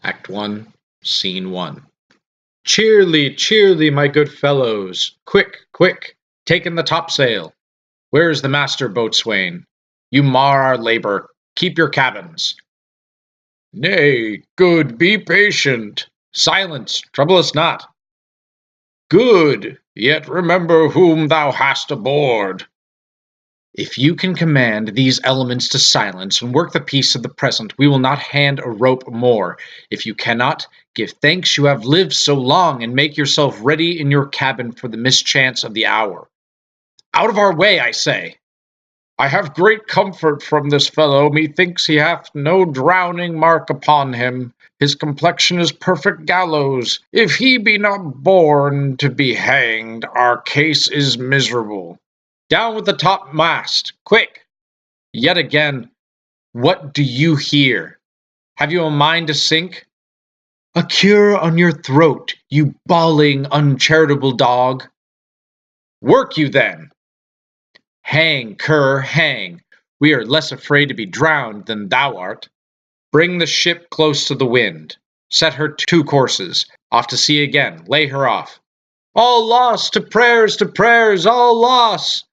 Act 1, Scene 1. Cheerly, cheerly, my good fellows! Quick, quick! Take in the topsail! Where's the master boatswain? You mar our labour. Keep your cabins. Nay, good, be patient. Silence, trouble us not. Good, yet remember whom thou hast aboard. If you can command these elements to silence and work the peace of the present, we will not hand a rope more. If you cannot, give thanks you have lived so long, and make yourself ready in your cabin for the mischance of the hour. Out of our way, I say! I have great comfort from this fellow. Methinks he hath no drowning mark upon him. His complexion is perfect gallows. If he be not born to be hanged, our case is miserable. Down with the topmast, quick! Yet again, what do you hear? Have you a mind to sink? A cure on your throat, you bawling, uncharitable dog. Work you then! Hang, cur, hang! We are less afraid to be drowned than thou art. Bring the ship close to the wind. Set her 2 courses. Off to sea again. Lay her off. All loss! To prayers! All loss!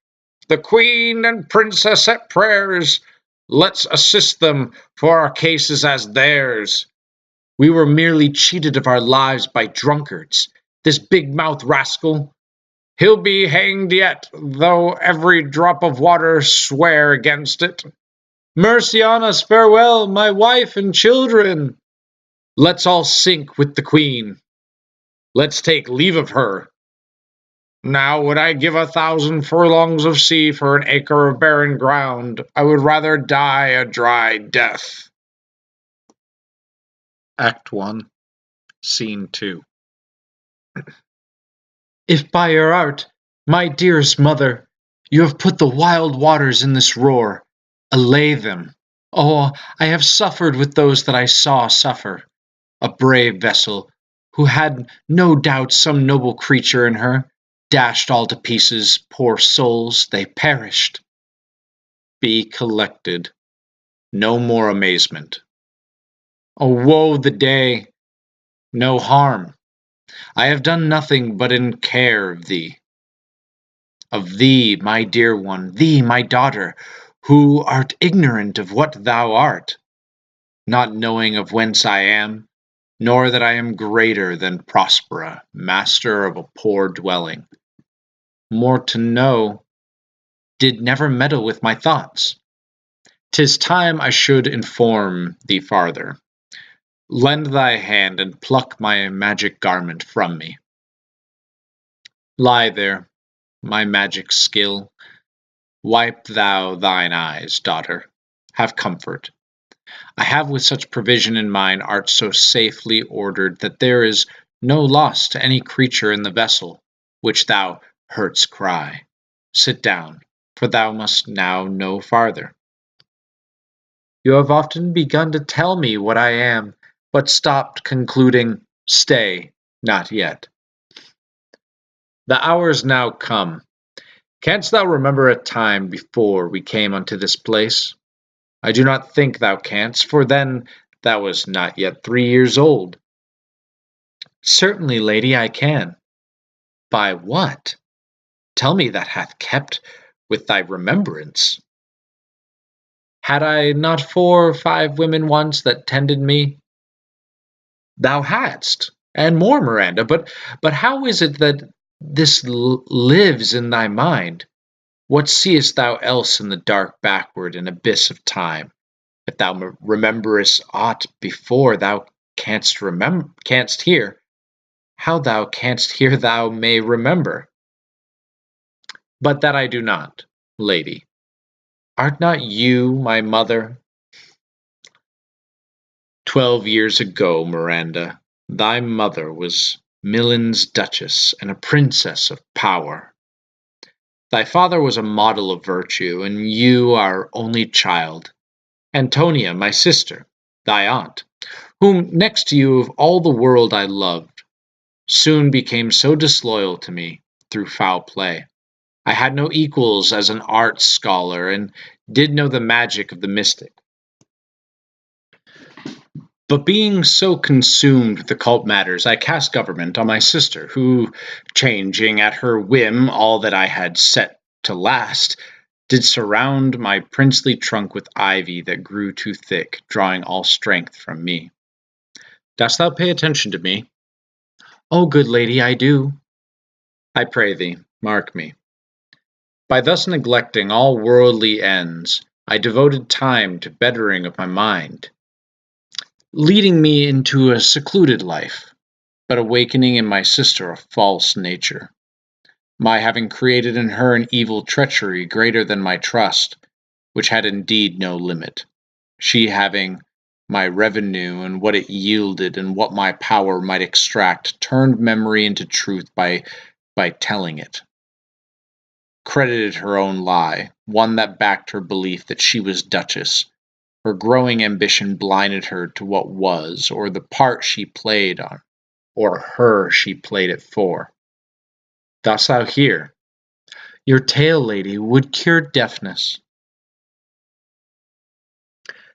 The Queen and Princess at prayers. Let's assist them, for our case is as theirs. We were merely cheated of our lives by drunkards. This big-mouthed rascal, he'll be hanged yet, though every drop of water swear against it. Mercy on us, farewell, my wife and children. Let's all sink with the Queen. Let's take leave of her. Now would I give 1,000 furlongs of sea for an acre of barren ground. I would rather die a dry death. Act 1, Scene 2. If by your art, my dearest mother, you have put the wild waters in this roar, allay them. Oh, I have suffered with those that I saw suffer. A brave vessel, who had no doubt some noble creature in her, dashed all to pieces, poor souls, they perished. Be collected. No more amazement. Oh, woe the day! No harm. I have done nothing but in care of thee. Of thee, my dear one, thee, my daughter, who art ignorant of what thou art, not knowing of whence I am, nor that I am greater than Prospera, master of a poor dwelling. More to know, did never meddle with my thoughts. 'Tis time I should inform thee farther. Lend thy hand and pluck my magic garment from me. Lie there, my magic skill. Wipe thou thine eyes, daughter. Have comfort. I have with such provision in mine art so safely ordered that there is no loss to any creature in the vessel, which thou heardst cry. Sit down, for thou must now no farther. You have often begun to tell me what I am, but stopped concluding, stay, not yet. The hour is now come. Canst thou remember a time before we came unto this place? I do not think thou canst, for then thou wast not yet 3 years old. Certainly, lady, I can. By what? Tell me that hath kept with thy remembrance. Had I not 4 or 5 women once that tended me? Thou hadst, and more, Miranda, but how is it that this lives in thy mind? What seest thou else in the dark backward and abyss of time? If thou rememberest aught before thou canst hear, how thou canst hear thou may remember. But that I do not, lady. Art not you my mother? 12 years ago, Miranda, thy mother was Milan's duchess and a princess of power. Thy father was a model of virtue, and you our only child. Antonia, my sister, thy aunt, whom next to you of all the world I loved, soon became so disloyal to me through foul play. I had no equals as an art scholar, and did know the magic of the mystic. But being so consumed with occult matters, I cast government on my sister, who, changing at her whim all that I had set to last, did surround my princely trunk with ivy that grew too thick, drawing all strength from me. Dost thou pay attention to me? O good lady, I do. I pray thee, mark me. By thus neglecting all worldly ends, I devoted time to bettering of my mind, leading me into a secluded life, but awakening in my sister a false nature. My having created in her an evil treachery greater than my trust, which had indeed no limit. She having my revenue and what it yielded and what my power might extract, turned memory into truth by telling it. Credited her own lie, one that backed her belief that she was Duchess. Her growing ambition blinded her to what was, or the part she played on, or her she played it for. Dost thou hear? Your tale, lady, would cure deafness.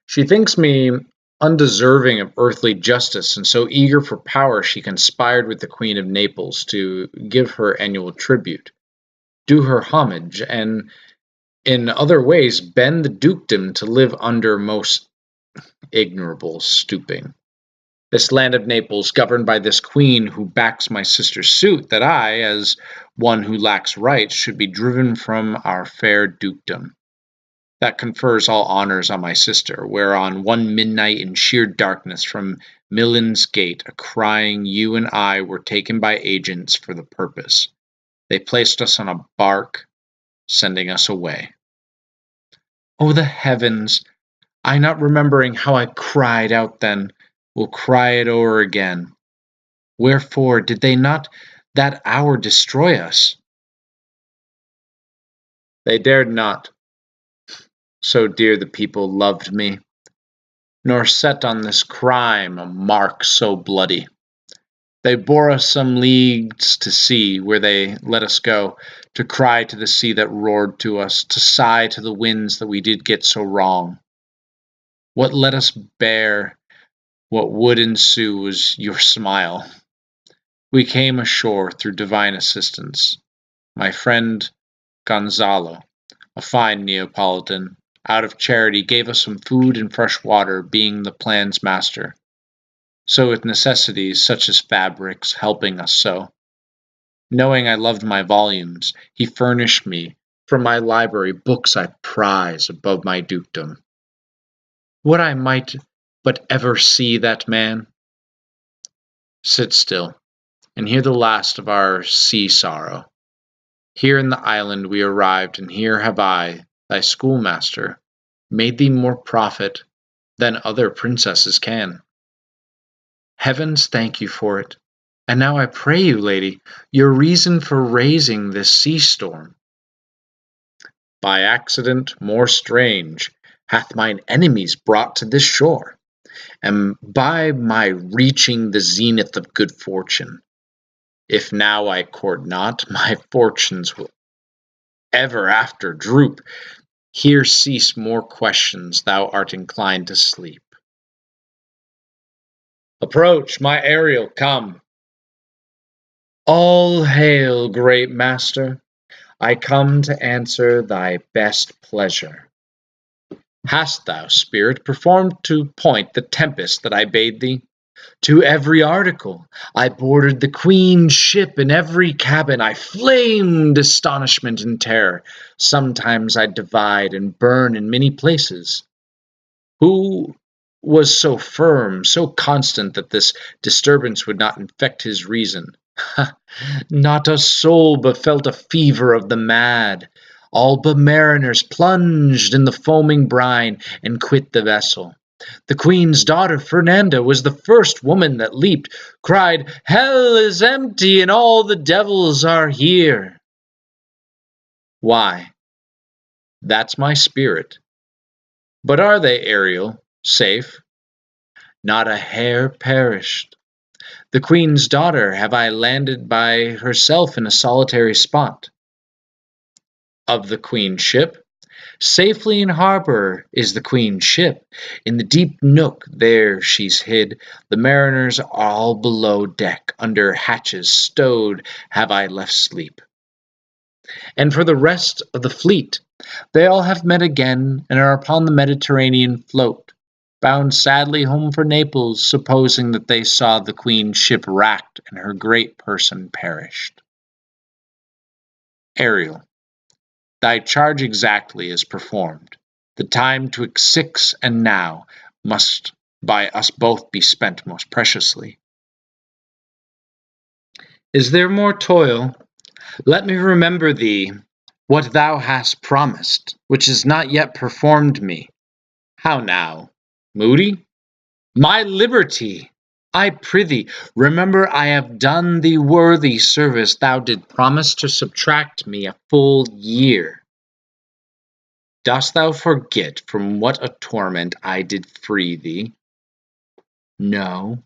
She thinks me undeserving of earthly justice, and so eager for power she conspired with the Queen of Naples to give her annual tribute, do her homage, and in other ways bend the dukedom to live under most ignoble stooping. This land of Naples, governed by this queen who backs my sister's suit, that I, as one who lacks rights, should be driven from our fair dukedom. That confers all honors on my sister, whereon one midnight in sheer darkness from Milan's gate, a crying you and I were taken by agents for the purpose. They placed us on a bark, sending us away. Oh, the heavens! I not remembering how I cried out then, will cry it o'er again. Wherefore did they not that hour destroy us? They dared not, so dear the people loved me, nor set on this crime a mark so bloody. They bore us some leagues to sea, where they let us go, to cry to the sea that roared to us, to sigh to the winds that we did get so wrong. What let us bear, what would ensue was your smile. We came ashore through divine assistance. My friend Gonzalo, a fine Neapolitan, out of charity gave us some food and fresh water, being the plan's master. So with necessities such as fabrics, helping us so. Knowing I loved my volumes, he furnished me from my library books I prize above my dukedom. Would I might but ever see that man. Sit still, and hear the last of our sea sorrow. Here in the island we arrived, and here have I, thy schoolmaster, made thee more profit than other princesses can. Heavens thank you for it. And now I pray you, lady, your reason for raising this sea storm. By accident more strange hath mine enemies brought to this shore, and by my reaching the zenith of good fortune. If now I court not, my fortunes will ever after droop. Here cease more questions, thou art inclined to sleep. Approach, my Ariel, come. All hail, great master. I come to answer thy best pleasure. Hast thou, spirit, performed to point the tempest that I bade thee? To every article I boarded the Queen's ship, in every cabin I flamed astonishment and terror. Sometimes I divide and burn in many places. Who was so firm, so constant, that this disturbance would not infect his reason? Not a soul but felt a fever of the mad. All but mariners plunged in the foaming brine and quit the vessel. The Queen's daughter, Fernanda, was the first woman that leaped, cried, "Hell is empty and all the devils are here." Why? That's my spirit. But are they, Ariel, safe? Not a hair perished. The Queen's daughter have I landed by herself in a solitary spot. Of the Queen's ship, Safely in harbour is the Queen's ship. In the deep nook there she's hid. The mariners all below deck, under hatches stowed, have I left sleep. And for the rest of the fleet, they all have met again, and are upon the Mediterranean float, bound sadly home for Naples, supposing that they saw the Queen's ship wracked and her great person perished. Ariel, thy charge exactly is performed. The time twixt 6 and now must by us both be spent most preciously. Is there more toil? Let me remember thee what thou hast promised, which is not yet performed me. How now? Moody? My liberty! I prithee, remember I have done thee worthy service. Thou did promise to subtract me a full year. Dost thou forget from what a torment I did free thee? No.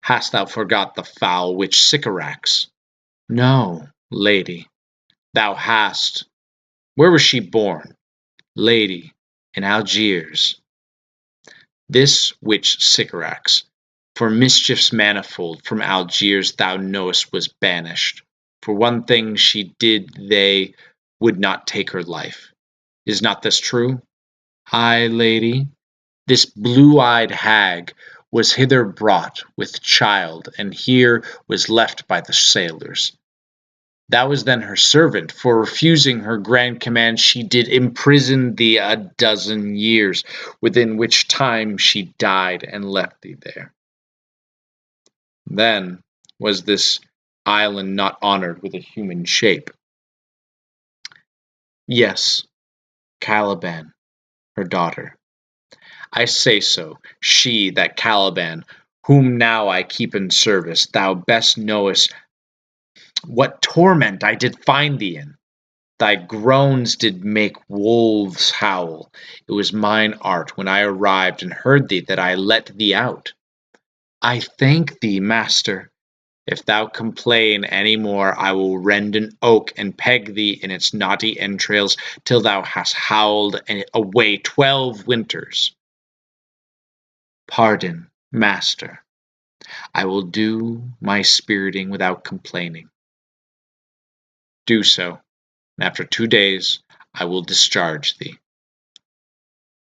Hast thou forgot the foul witch Sycorax? No, lady. Thou hast. Where was she born? Lady, in Algiers. This witch Sycorax, for mischiefs manifold, from Algiers thou knowest was banished. For one thing she did, they would not take her life. Is not this true? Ay, lady, this blue-eyed hag was hither brought with child, and here was left by the sailors. Thou was then her servant, for refusing her grand command she did imprison thee a dozen years, within which time she died and left thee there. Then was this island not honored with a human shape? Yes, Caliban, her daughter. I say so, she, that Caliban, whom now I keep in service, thou best knowest what torment I did find thee in. Thy groans did make wolves howl. It was mine art, when I arrived and heard thee, that I let thee out. I thank thee, master. If thou complain any more, I will rend an oak and peg thee in its knotty entrails till thou hast howled away 12 winters. Pardon, master. I will do my spiriting without complaining. Do so, and after 2 days I will discharge thee.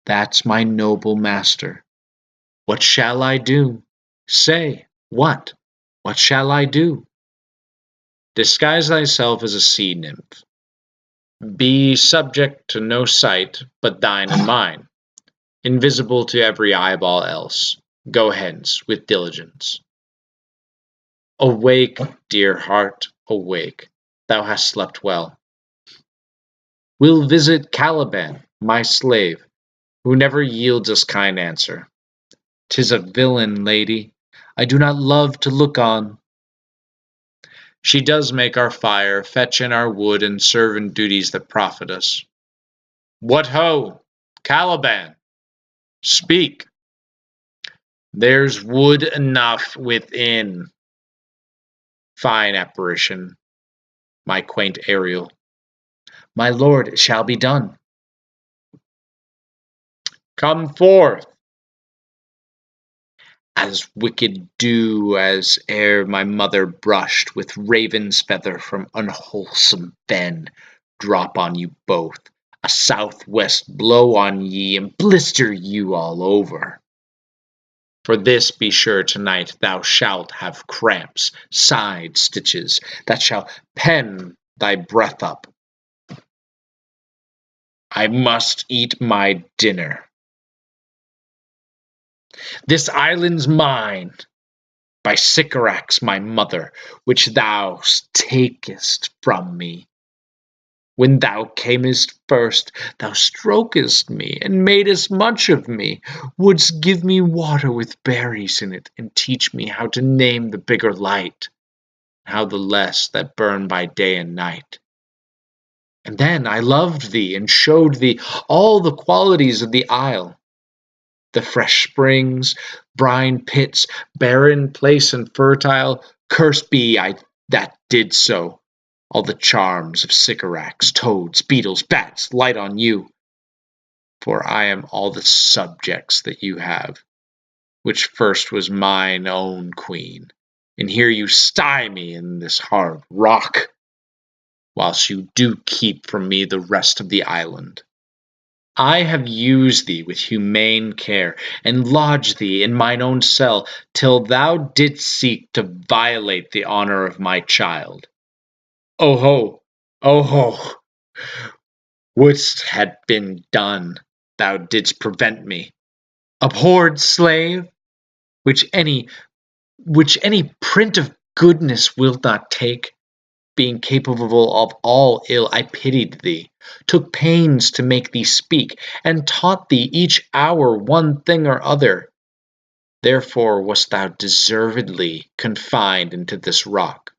That's my noble master. What shall I do? Say, what? What shall I do? Disguise thyself as a sea nymph. Be subject to no sight but thine and mine, invisible to every eyeball else. Go hence with diligence. Awake, dear heart, awake. Thou hast slept well. We'll visit Caliban, my slave, who never yields us kind answer. 'Tis a villain, lady, I do not love to look on. She does make our fire, fetch in our wood, and serve in duties that profit us. What ho, Caliban! Speak. There's wood enough within. Fine apparition, my quaint Ariel. My lord, it shall be done. Come forth. As wicked dew as ere my mother brushed with raven's feather from unwholesome fen, drop on you both, a southwest blow on ye, and blister you all over. For this be sure tonight thou shalt have cramps, side stitches, that shall pen thy breath up. I must eat my dinner. This island's mine, by Sycorax my mother, which thou takest from me. When thou camest first, thou strokest me, and madest much of me, wouldst give me water with berries in it, and teach me how to name the bigger light, and how the less that burn by day and night. And then I loved thee, and showed thee all the qualities of the isle. The fresh springs, brine pits, barren place and fertile, cursed be I that did so. All the charms of Sycorax, toads, beetles, bats, light on you. for I am all the subjects that you have, which first was mine own queen, and here you sty me in this hard rock, whilst you do keep from me the rest of the island. I have used thee with humane care, and lodged thee in mine own cell, till thou didst seek to violate the honour of my child. Oh ho! Oh ho! Wouldst had been done, thou didst prevent me. Abhorred slave, which any print of goodness wilt not take, being capable of all ill, I pitied thee, took pains to make thee speak, and taught thee each hour one thing or other. Therefore wast thou deservedly confined into this rock,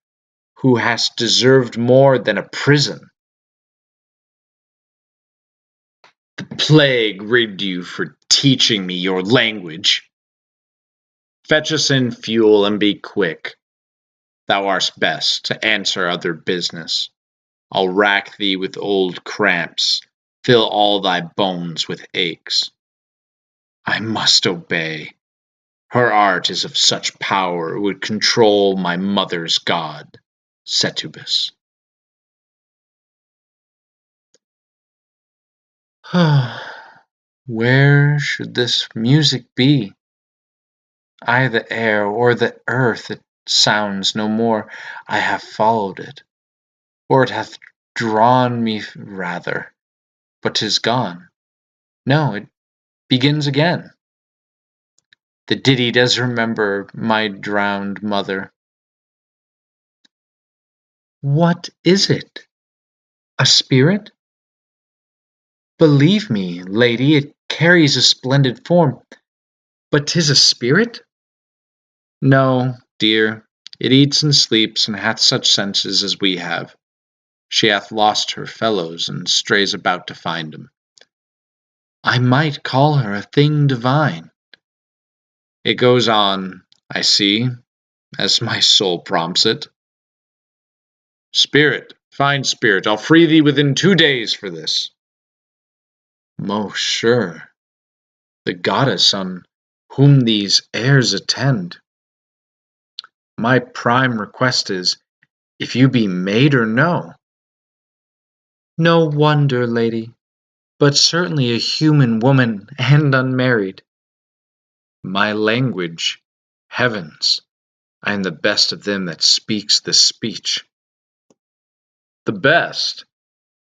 who hast deserved more than a prison. The plague rid you for teaching me your language. Fetch us in fuel and be quick. Thou art best to answer other business. I'll rack thee with old cramps, fill all thy bones with aches. I must obey. Her art is of such power it would control my mother's god, Setubus. Where should this music be? I the air, or the earth, it sounds no more. I have followed it, or it hath drawn me rather, but 'tis gone. No, it begins again. The ditty does remember my drowned mother. What is it? A spirit? Believe me, lady, it carries a splendid form. But 'tis a spirit? No, dear, it eats and sleeps, and hath such senses as we have. She hath lost her fellows, and strays about to find 'em. I might call her a thing divine. It goes on, I see, as my soul prompts it. Spirit, fine spirit, I'll free thee within 2 days for this. Most sure, the goddess on whom these airs attend. My prime request is, if you be maid or no. No wonder, lady, but certainly a human woman and unmarried. My language, heavens, I am the best of them that speaks this speech. The best?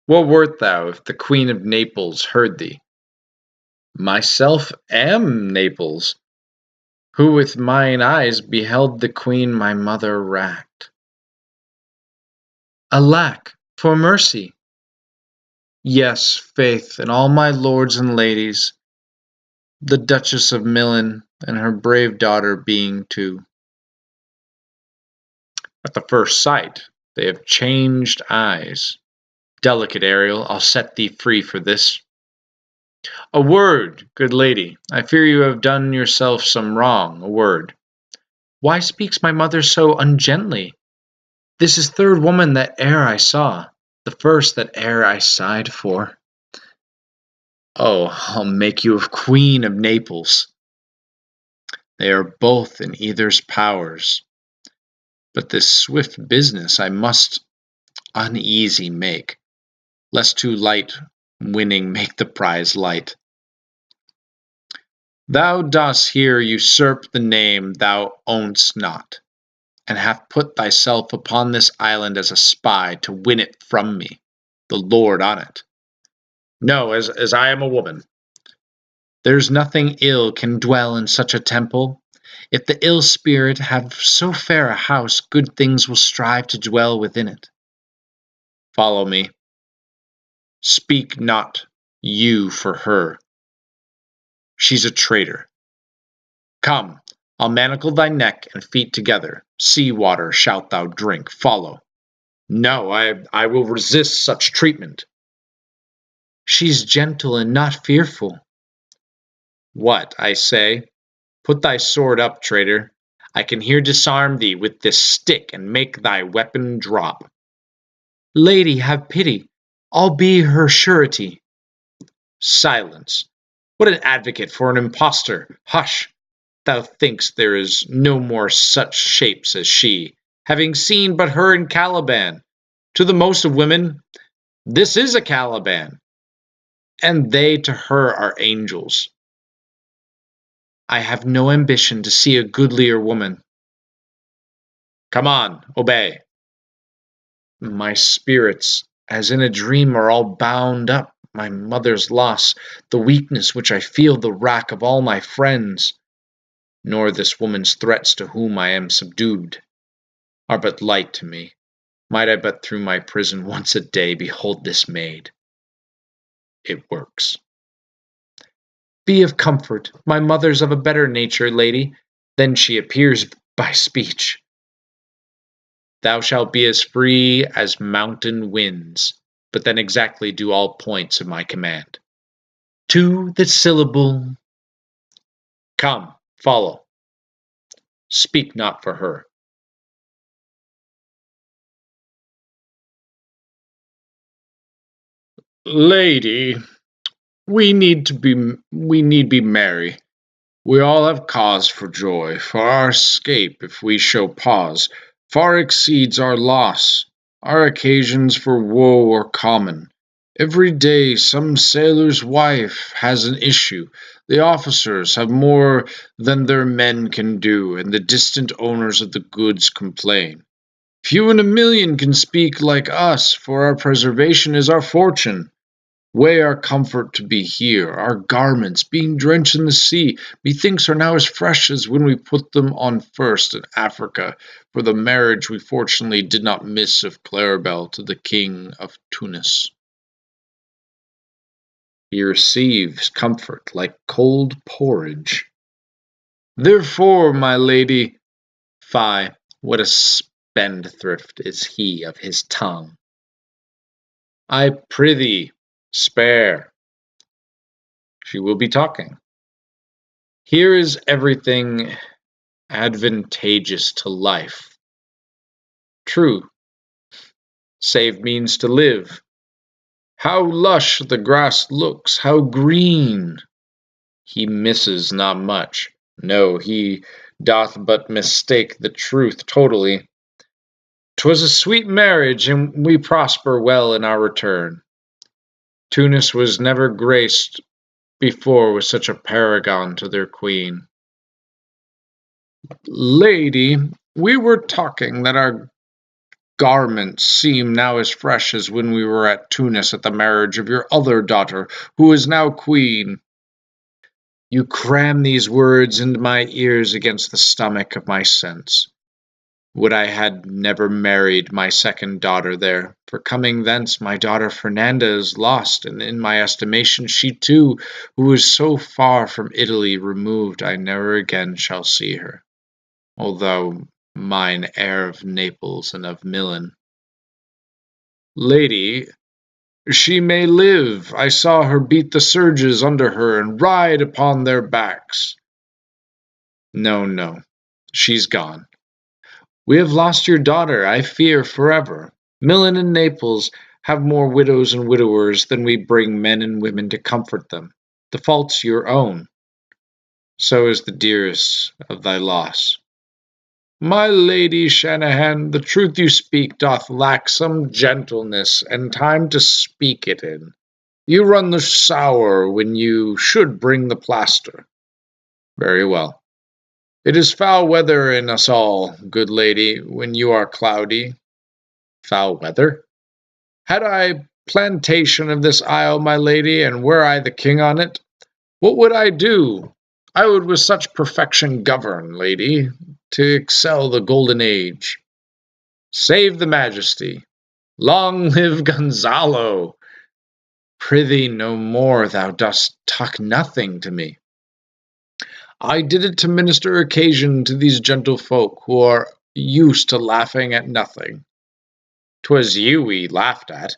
What wert thou if the Queen of Naples heard thee? Myself am Naples, who with mine eyes beheld the queen my mother racked. Alack, for mercy! Yes, faith, and all my lords and ladies, the Duchess of Milan and her brave daughter being too. At the first sight, they have changed eyes. Delicate Ariel, I'll set thee free for this. A word, good lady, I fear you have done yourself some wrong, a word. Why speaks my mother so ungently? This is third woman that e'er I saw, the first that e'er I sighed for. Oh, I'll make you a Queen of Naples. They are both in either's powers. But this swift business I must uneasy make, lest too light winning make the prize light. Thou dost here usurp the name thou own'st not, and have put thyself upon this island as a spy to win it from me, the lord on it. No, as I am a woman. There's nothing ill can dwell in such a temple. If the ill spirit have so fair a house, good things will strive to dwell within it. Follow me. Speak not you for her. She's a traitor. Come, I'll manacle thy neck and feet together. Sea water shalt thou drink. Follow. No, I will resist such treatment. She's gentle and not fearful. What, I say? Put thy sword up, traitor. I can here disarm thee with this stick and make thy weapon drop. Lady, have pity. I'll be her surety. Silence! What an advocate for an impostor! Hush! Thou think'st there is no more such shapes as she, having seen but her in Caliban. To the most of women, this is a Caliban, and they to her are angels. I have no ambition to see a goodlier woman. Come on, obey. My spirits, as in a dream, are all bound up. My mother's loss, the weakness which I feel, the wrack of all my friends, nor this woman's threats to whom I am subdued, are but light to me. Might I but through my prison once a day behold this maid. It works. Be of comfort. My mother's of a better nature, lady, than she appears by speech. Thou shalt be as free as mountain winds, but then exactly do all points of my command. To the syllable. Come, follow. Speak not for her. Lady, we need be merry. We all have cause for joy, for our escape, if we show pause, far exceeds our loss. Our occasions for woe are common. Every day some sailor's wife has an issue. The officers have more than their men can do, and the distant owners of the goods complain. Few in a million can speak like us, for our preservation is our fortune. Weigh our comfort to be here, our garments, being drenched in the sea, methinks are now as fresh as when we put them on first in Africa, for the marriage we fortunately did not miss of Claribel to the king of Tunis. He receives comfort like cold porridge. Therefore, my lady, fie, what a spendthrift is he of his tongue. I prithee, spare. She will be talking. Here is everything advantageous to life. True, save means to live. How lush the grass looks, how green! He misses not much. No, he doth but mistake the truth totally. 'Twas a sweet marriage, and we prosper well in our return. Tunis was never graced before with such a paragon to their queen. Lady, we were talking that our garments seem now as fresh as when we were at Tunis at the marriage of your other daughter, who is now queen. You cram these words into my ears against the stomach of my sense. Would I had never married my second daughter there, for coming thence my daughter Fernanda is lost, and in my estimation she too, who is so far from Italy removed I never again shall see her, although mine heir of Naples and of Milan. Lady, she may live. I saw her beat the surges under her and ride upon their backs. No, no, she's gone. We have lost your daughter, I fear, forever. Milan and Naples have more widows and widowers than we bring men and women to comfort them. The fault's your own. So is the dearest of thy loss. My lady Shanahan, the truth you speak doth lack some gentleness and time to speak it in. You run the sour when you should bring the plaster. Very well. It is foul weather in us all, good lady, when you are cloudy. Foul weather? Had I plantation of this isle, my lady, and were I the king on it, what would I do? I would with such perfection govern, lady, to excel the golden age. Save the majesty. Long live Gonzalo! Prithee no more, thou dost talk nothing to me. I did it to minister occasion to these gentle folk, who are used to laughing at nothing. 'Twas you we laughed at.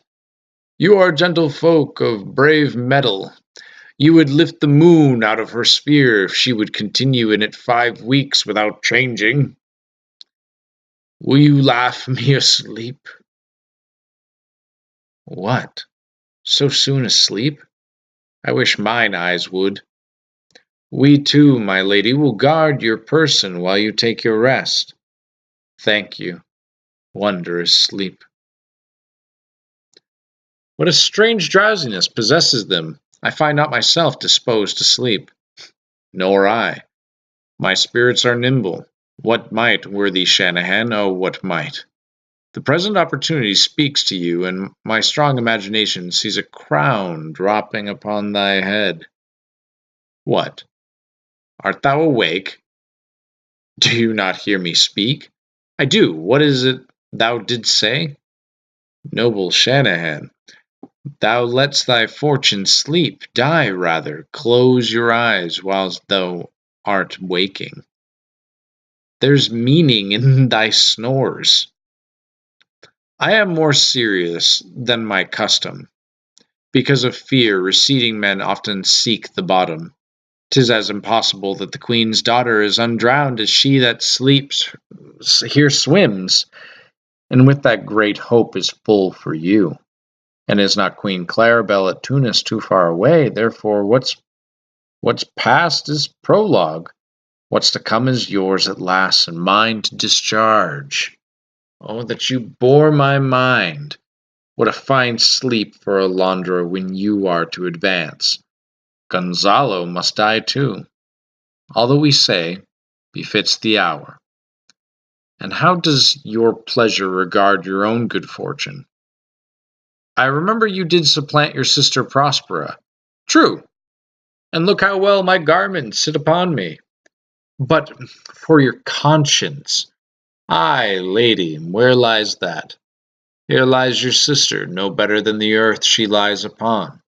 You are gentle folk of brave mettle. You would lift the moon out of her sphere if she would continue in it 5 weeks without changing. Will you laugh me asleep? What? So soon asleep? I wish mine eyes would. We too, my lady, will guard your person while you take your rest. Thank you. Wondrous sleep. What a strange drowsiness possesses them. I find not myself disposed to sleep. Nor I. My spirits are nimble. What might, worthy Shanahan, oh, what might? The present opportunity speaks to you, and my strong imagination sees a crown dropping upon thy head. What? Art thou awake? Do you not hear me speak? I do. What is it thou didst say? Noble Shanahan, thou lett'st thy fortune sleep. Die rather. Close your eyes whilst thou art waking. There's meaning in thy snores. I am more serious than my custom. Because of fear, receding men often seek the bottom. 'Tis as impossible that the queen's daughter is undrowned as she that sleeps here swims. And with that great hope is full for you. And is not Queen Claribel at Tunis too far away? Therefore, what's past is prologue. What's to come is yours at last, and mine to discharge. Oh, that you bore my mind! What a fine sleep for Alondra when you are to advance. Gonzalo must die too. Although we say, befits the hour. And how does your pleasure regard your own good fortune? I remember you did supplant your sister Prospera. True. And look how well my garments sit upon me. But for your conscience. Ay, lady, where lies that? Here lies your sister, no better than the earth she lies upon.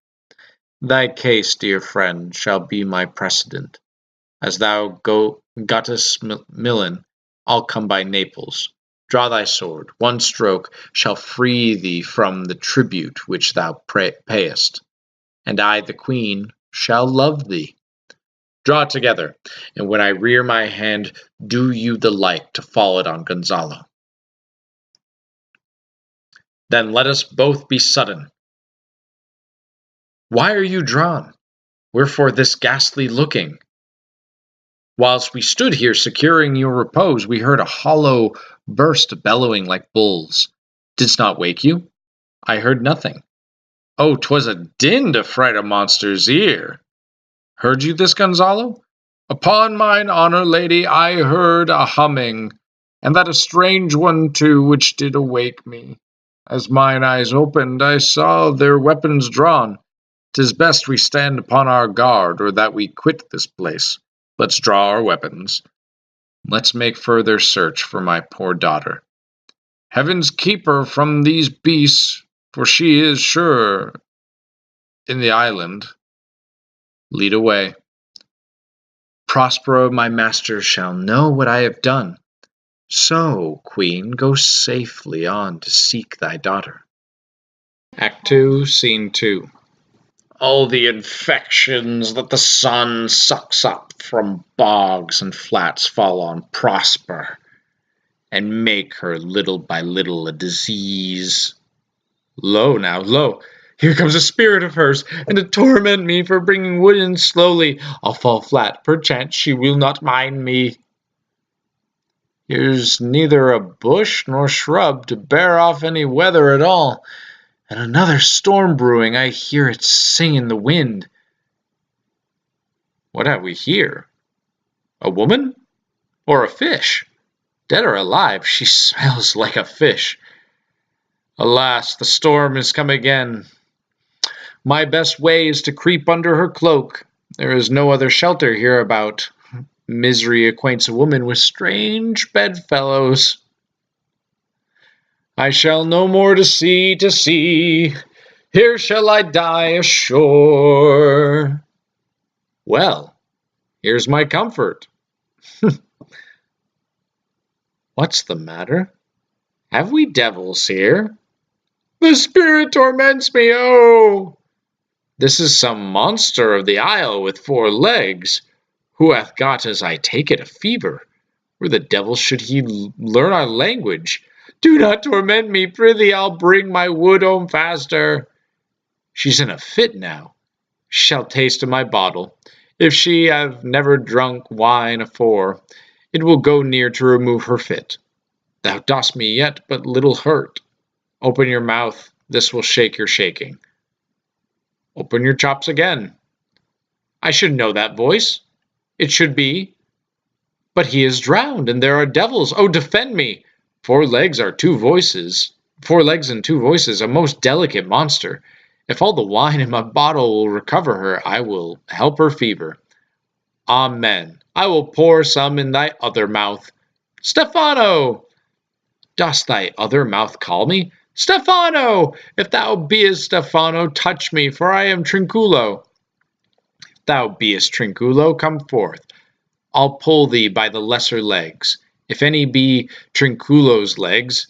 Thy case, dear friend, shall be my precedent. As thou gottest Milan, I'll come by Naples. Draw thy sword. One stroke shall free thee from the tribute which thou payest. And I, the queen, shall love thee. Draw together, and when I rear my hand, do you the like to fall it on Gonzalo. Then let us both be sudden. Why are you drawn? Wherefore this ghastly looking? Whilst we stood here securing your repose, we heard a hollow burst bellowing like bulls. Didst not wake you? I heard nothing. Oh, 'twas a din to fright a monster's ear. Heard you this, Gonzalo? Upon mine honour, lady, I heard a humming, and that a strange one too, which did awake me. As mine eyes opened, I saw their weapons drawn. 'Tis best we stand upon our guard, or that we quit this place. Let's draw our weapons. Let's make further search for my poor daughter. Heavens keep her from these beasts, for she is sure in the island. Lead away. Prospero, my master, shall know what I have done. So, queen, go safely on to seek thy daughter. Act 2, Scene 2. All the infections that the sun sucks up from bogs and flats fall on Prosper, and make her little by little a disease. Lo now, lo! Here comes a spirit of hers, and to torment me for bringing wood in slowly. I'll fall flat, perchance she will not mind me. Here's neither a bush nor shrub to bear off any weather at all, and another storm brewing. I hear it sing in the wind. What have we here? A woman? Or a fish? Dead or alive, she smells like a fish. Alas, the storm is come again. My best way is to creep under her cloak. There is no other shelter hereabout. Misery acquaints a woman with strange bedfellows. I shall no more to sea. Here shall I die ashore. Well, here's my comfort. What's the matter? Have we devils here? The spirit torments me, oh! This is some monster of the isle with 4 legs, who hath got, as I take it, a fever. Where the devil should he learn our language? Do not torment me, prithee, I'll bring my wood home faster. She's in a fit now. shall taste of my bottle. If she have never drunk wine afore, it will go near to remove her fit. Thou dost me yet but little hurt. Open your mouth, this will shake your shaking. Open your chops again. I should know that voice. It should be. But he is drowned, and there are devils. Oh, defend me! 4 legs are 2 voices. 4 legs and 2 voices, a most delicate monster. If all the wine in my bottle will recover her, I will help her fever. Amen. I will pour some in thy other mouth. Stephano! Dost thy other mouth call me? Stephano! If thou beest Stephano, touch me, for I am Trinculo. If thou beest Trinculo, come forth. I'll pull thee by the lesser legs. If any be Trinculo's legs,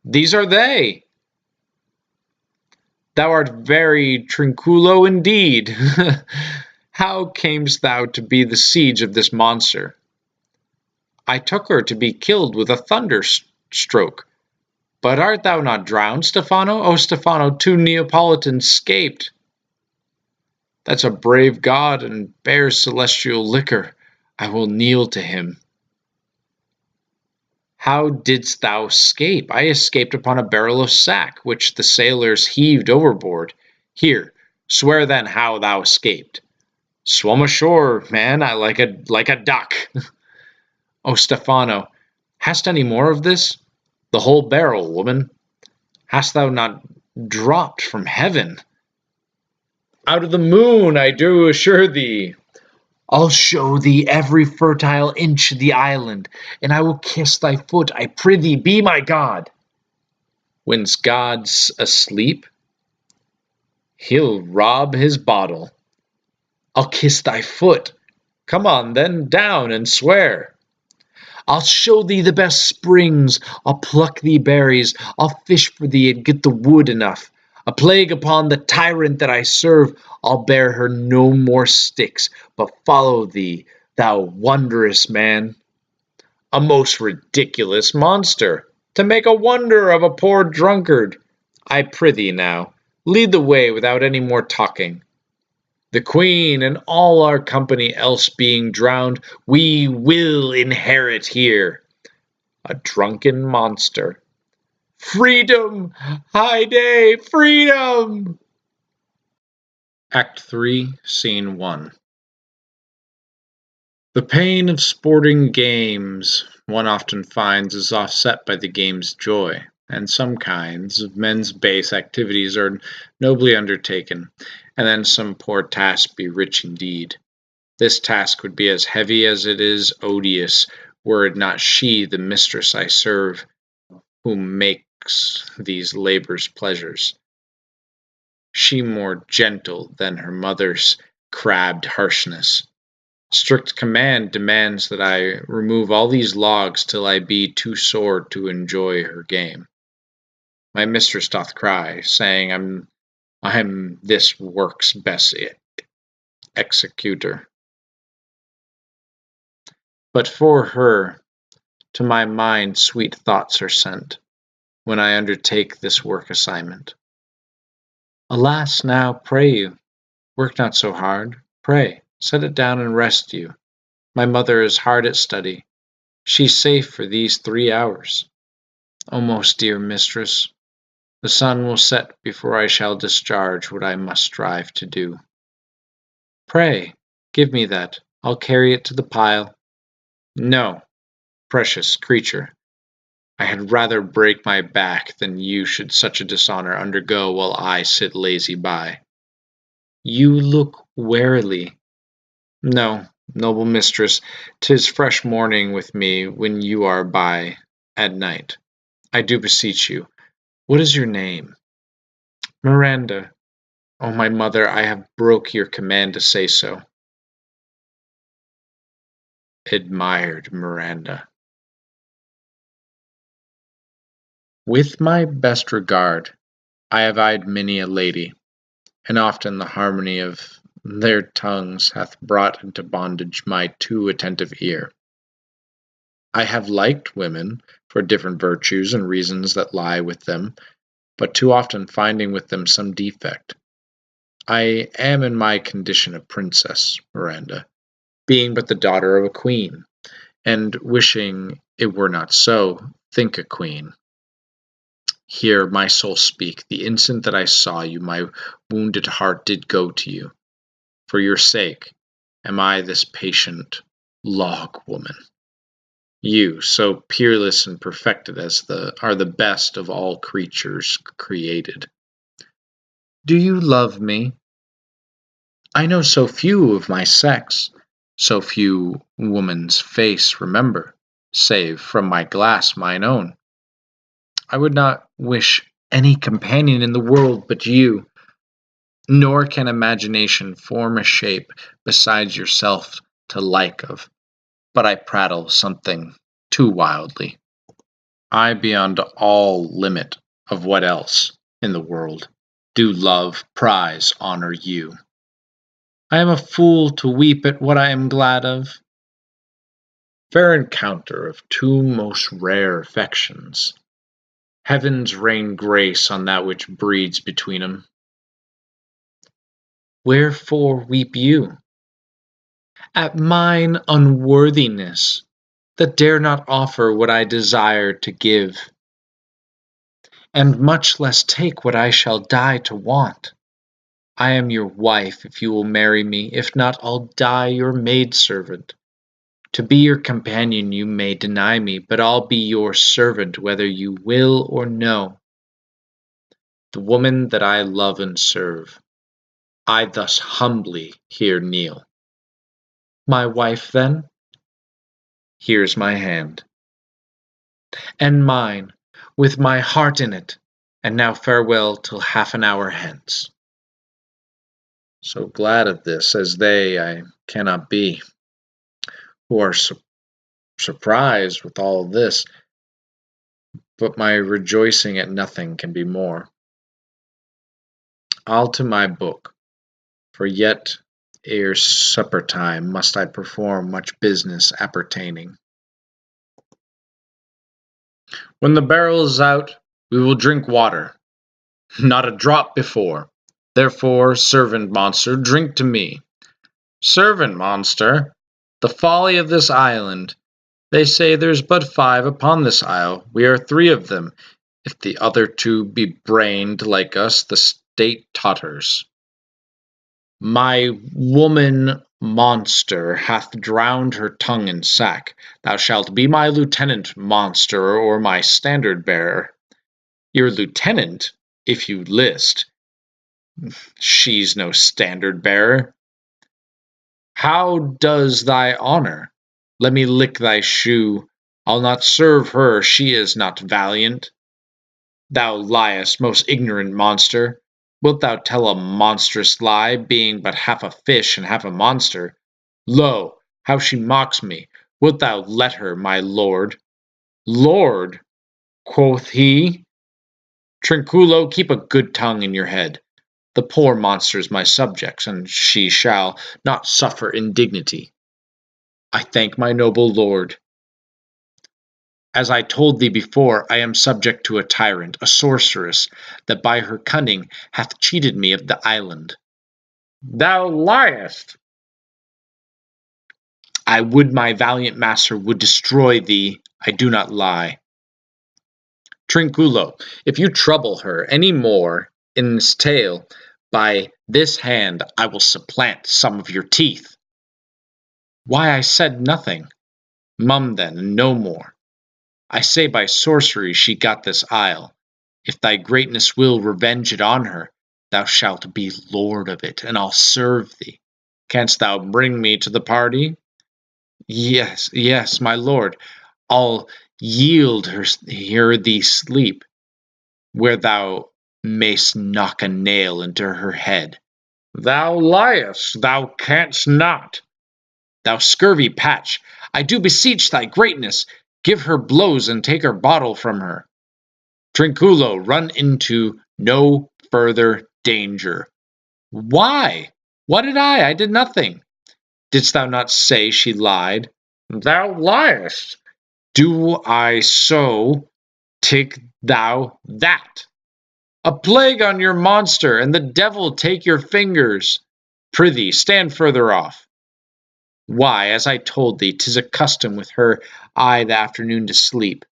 these are they. Thou art very Trinculo indeed. How camest thou to be the siege of this monster? I took her to be killed with a thunder stroke. But art thou not drowned, Stephano? Oh, Stephano, 2 Neapolitans scaped. That's a brave god and bears celestial liquor. I will kneel to him. How didst thou escape? I escaped upon a barrel of sack, which the sailors heaved overboard. Here, swear then how thou escaped. Swum ashore, man, I like a duck. Oh, Stephano, hast any more of this? The whole barrel, woman. Hast thou not dropped from heaven? Out of the moon, I do assure thee. I'll show thee every fertile inch of the island, and I will kiss thy foot, I prithee, be my God. When's God's asleep, he'll rob his bottle. I'll kiss thy foot. Come on, then, down and swear. I'll show thee the best springs, I'll pluck thee berries, I'll fish for thee and get the wood enough. A plague upon the tyrant that I serve, I'll bear her no more sticks, but follow thee, thou wondrous man. A most ridiculous monster, to make a wonder of a poor drunkard. I prithee now, lead the way without any more talking. The Queen and all our company else being drowned, we will inherit here. A drunken monster. Freedom! High day! Freedom! Act 3, Scene 1. The pain of sporting games one often finds is offset by the game's joy, and some kinds of men's base activities are nobly undertaken, and then some poor task be rich indeed. This task would be as heavy as it is odious, were it not she, the mistress I serve, who makes these labors pleasures. She more gentle than her mother's crabbed harshness. Strict command demands that I remove all these logs till I be too sore to enjoy her game. My mistress doth cry, saying I'm this work's best executor. But for her, to my mind sweet thoughts are sent, when I undertake this work assignment. Alas, now, pray you, work not so hard, pray, set it down and rest you. My mother is hard at study, she's safe for these 3 hours. O most dear mistress, the sun will set before I shall discharge what I must strive to do. Pray, give me that, I'll carry it to the pile. No, precious creature, I had rather break my back than you should such a dishonor undergo while I sit lazy by. You look warily. No, noble mistress, 'tis fresh morning with me when you are by at night. I do beseech you, what is your name? Miranda. Oh, my mother, I have broke your command to say so. Admired Miranda. With my best regard, I have eyed many a lady, and often the harmony of their tongues hath brought into bondage my too attentive ear. I have liked women for different virtues and reasons that lie with them, but too often finding with them some defect. I am in my condition a princess, Miranda, being but the daughter of a queen, and wishing it were not so, think a queen. Hear my soul speak. The instant that I saw you, my wounded heart did go to you. For your sake am I this patient log woman. You, so peerless and perfected as are the best of all creatures created. Do you love me? I know so few of my sex, so few woman's face remember, save from my glass mine own. I would not wish any companion in the world but you, nor can imagination form a shape besides yourself to like of, but I prattle something too wildly. I beyond all limit of what else in the world do love, prize, honor you. I am a fool to weep at what I am glad of. Fair encounter of two most rare affections. Heavens rain grace on that which breeds between 'em. Wherefore weep you? At mine unworthiness, that dare not offer what I desire to give, and much less take what I shall die to want. I am your wife if you will marry me, if not, I'll die your maidservant. To be your companion you may deny me, but I'll be your servant whether you will or no. The woman that I love and serve, I thus humbly here kneel. My wife, then? Here's my hand. And mine, with my heart in it, and now farewell till half an hour hence. So glad of this as they I cannot be, who are surprised with all this, but my rejoicing at nothing can be more. I'll to my book, for yet ere supper time must I perform much business appertaining. When the barrel is out, we will drink water, not a drop before. Therefore, servant monster, drink to me. Servant monster, the folly of this island. They say there's but 5 upon this isle. We are 3 of them. If the other 2 be brained like us, the state totters. My woman monster hath drowned her tongue in sack. Thou shalt be my lieutenant, monster, or my standard bearer. Your lieutenant, if you list. She's no standard bearer. How does thy honor? Let me lick thy shoe. I'll not serve her, she is not valiant. Thou liest, most ignorant monster. Wilt thou tell a monstrous lie, being but half a fish and half a monster? Lo, how she mocks me! Wilt thou let her, my lord? Lord, quoth he. Trinculo, keep a good tongue in your head. The poor monster's my subject, and she shall not suffer indignity. I thank my noble lord. As I told thee before, I am subject to a tyrant, a sorceress, that by her cunning hath cheated me of the island. Thou liest! I would my valiant master would destroy thee. I do not lie. Trinculo, if you trouble her any more in this tale, by this hand I will supplant some of your teeth. Why, I said nothing. Mum then, and no more. I say by sorcery she got this isle. If thy greatness will revenge it on her, thou shalt be lord of it, and I'll serve thee. Canst thou bring me to the party? Yes, yes, my lord. I'll yield her hear thee sleep, where thou mayst knock a nail into her head. Thou liest, thou canst not. Thou scurvy patch, I do beseech thy greatness, give her blows and take her bottle from her. Trinculo, run into no further danger. Why? What did I? I did nothing. Didst thou not say she lied? Thou liest. Do I so? Take thou that. A plague on your monster, and the devil take your fingers! Prithee, stand further off. Why, as I told thee, 'tis a custom with her I the afternoon to sleep.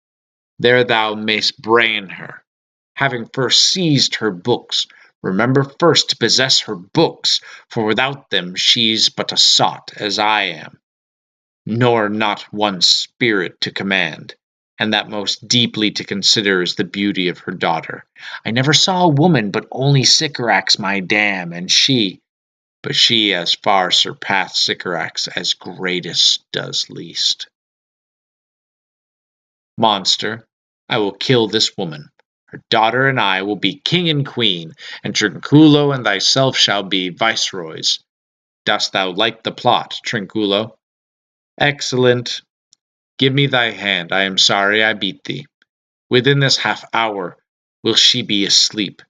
There thou mayst brain her, having first seized her books. Remember first to possess her books, for without them she's but a sot, as I am, nor not one spirit to command, and that most deeply to consider is the beauty of her daughter. I never saw a woman but only Sycorax my dam, and but she as far surpassed Sycorax as greatest does least. Monster, I will kill this woman. Her daughter and I will be king and queen, and Trinculo and thyself shall be viceroys. Dost thou like the plot, Trinculo? Excellent. Give me thy hand. I am sorry I beat thee. Within this half hour will she be asleep.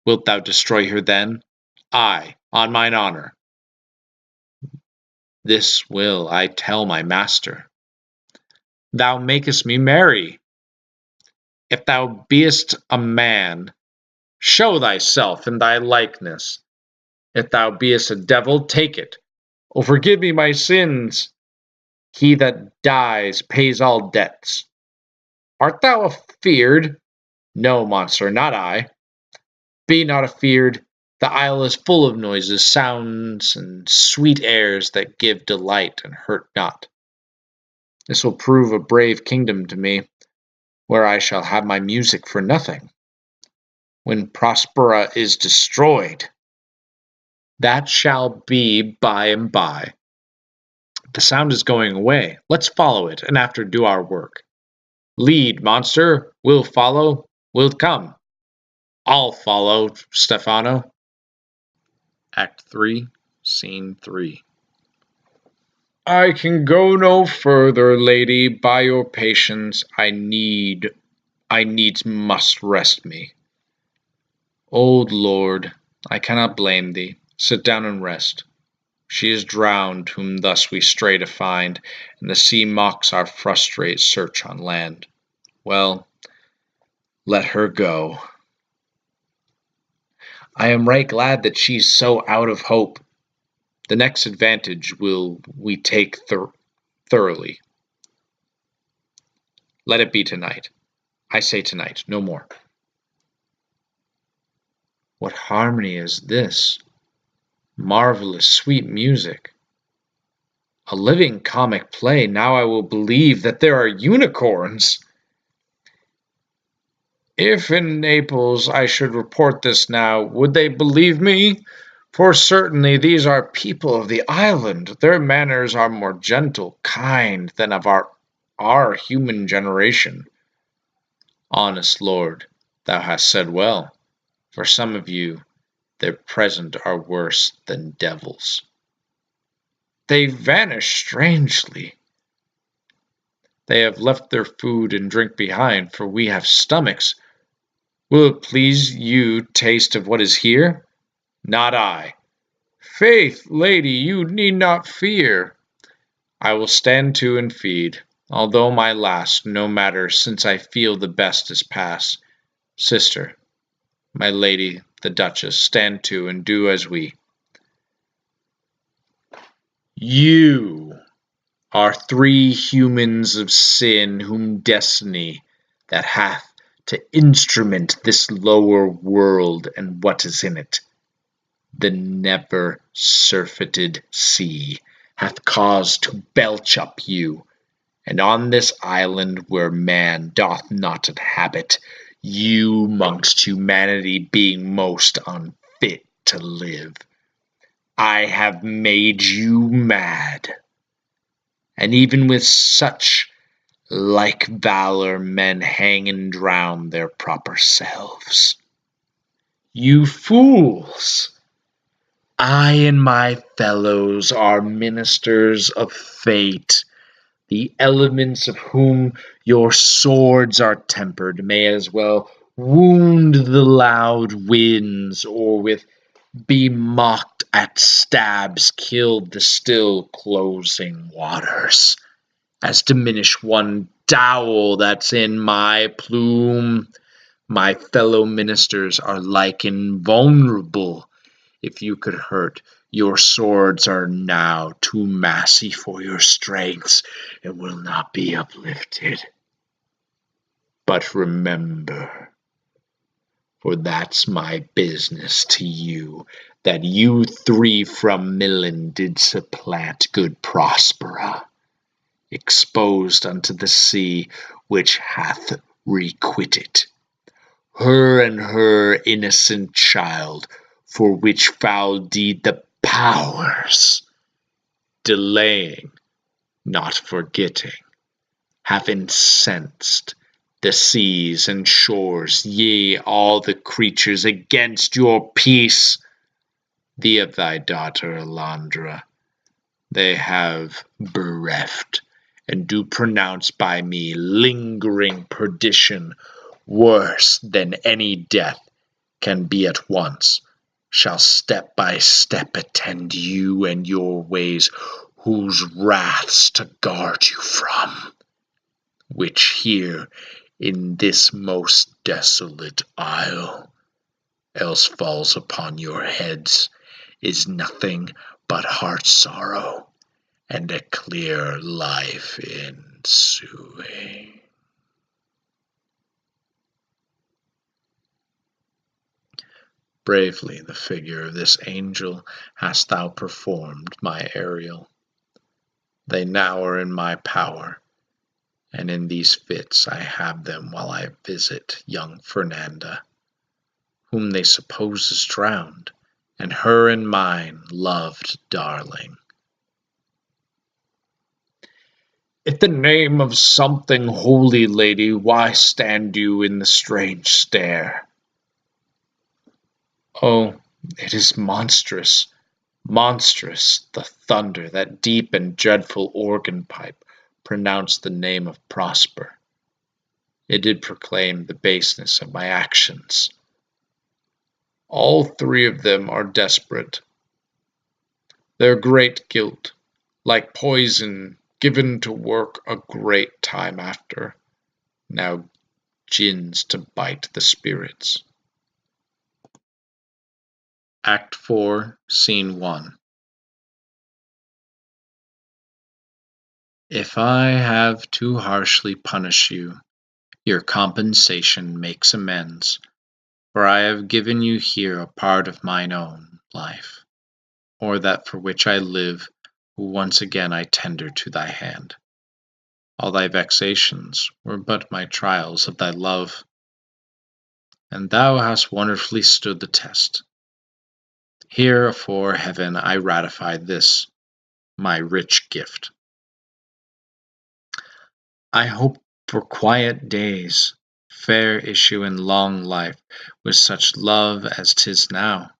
Wilt thou destroy her then? Aye, on mine honor. This will I tell my master. Thou makest me merry. If thou beest a man, show thyself in thy likeness. If thou beest a devil, take it. Oh, forgive me my sins. He that dies pays all debts. Art thou afeard? No, monster, not I. Be not afeard. The isle is full of noises, sounds, and sweet airs that give delight and hurt not. This will prove a brave kingdom to me, where I shall have my music for nothing. When Prospera is destroyed, that shall be by and by. The sound is going away. Let's follow it, and after do our work. Lead, monster. We'll follow. Wilt come? I'll follow, Stefano. Act 3, Scene 3. I can go no further, lady. By your patience, I needs must rest me. Old lord, I cannot blame thee. Sit down and rest. She is drowned, whom thus we stray to find, and the sea mocks our frustrate search on land. Well, let her go. I am right glad that she's so out of hope. The next advantage will we take thoroughly. Let it be tonight. I say tonight, no more. What harmony is this? Marvelous, sweet music. A living comic play. Now I will believe that there are unicorns. If in Naples I should report this now, would they believe me? For certainly these are people of the island. Their manners are more gentle, kind than of our human generation. Honest lord, thou hast said well. For some of you, their present are worse than devils. They vanish strangely. They have left their food and drink behind, for we have stomachs. Will it please you taste of what is here? Not I. Faith, lady, you need not fear. I will stand to and feed, although my last, no matter, since I feel the best is past. Sister, my lady, the Duchess, stand to and do as we. You are 3 humans of sin whom destiny that hath to instrument this lower world and what is in it, the never surfeited sea, hath caused to belch up you, and on this island where man doth not inhabit, you mongst humanity being most unfit to live. I have made you mad, and even with such like valor men hang and drown their proper selves. You fools! I and my fellows are ministers of fate. The elements of whom your swords are tempered may as well wound the loud winds, or with be mocked at stabs kill the still closing waters, as diminish one dowel that's in my plume. My fellow ministers are like invulnerable. If you could hurt, your swords are now too massy for your strengths and will not be uplifted. But remember, for that's my business to you, that you three from Millen did supplant good Prospera, exposed unto the sea which hath requited her and her innocent child, for which foul deed the powers, delaying, not forgetting, have incensed the seas and shores, yea, all the creatures against your peace. Thee of thy daughter Elandra they have bereft, and do pronounce by me lingering perdition, worse than any death can be at once, shall step by step attend you and your ways, whose wraths to guard you from, which here in this most desolate isle else falls upon your heads, is nothing but heart sorrow and a clear life ensuing. Bravely the figure of this angel hast thou performed, my Ariel. They now are in my power, and in these fits I have them while I visit young Fernanda, whom they suppose is drowned, and her and mine loved darling. In the name of something holy, lady, why stand you in the strange stare? Oh, it is monstrous, monstrous, the thunder, that deep and dreadful organ pipe pronounced the name of Prosper. It did proclaim the baseness of my actions. All three of them are desperate. Their great guilt, like poison given to work a great time after, now gins to bite the spirits. Act 4, Scene 1. If I have too harshly punished you, your compensation makes amends, for I have given you here a part of mine own life, or that for which I live, who once again I tender to thy hand. All thy vexations were but my trials of thy love, and thou hast wonderfully stood the test. Here afore heaven I ratify this, my rich gift. I hope for quiet days, fair issue and long life, with such love as 'tis now.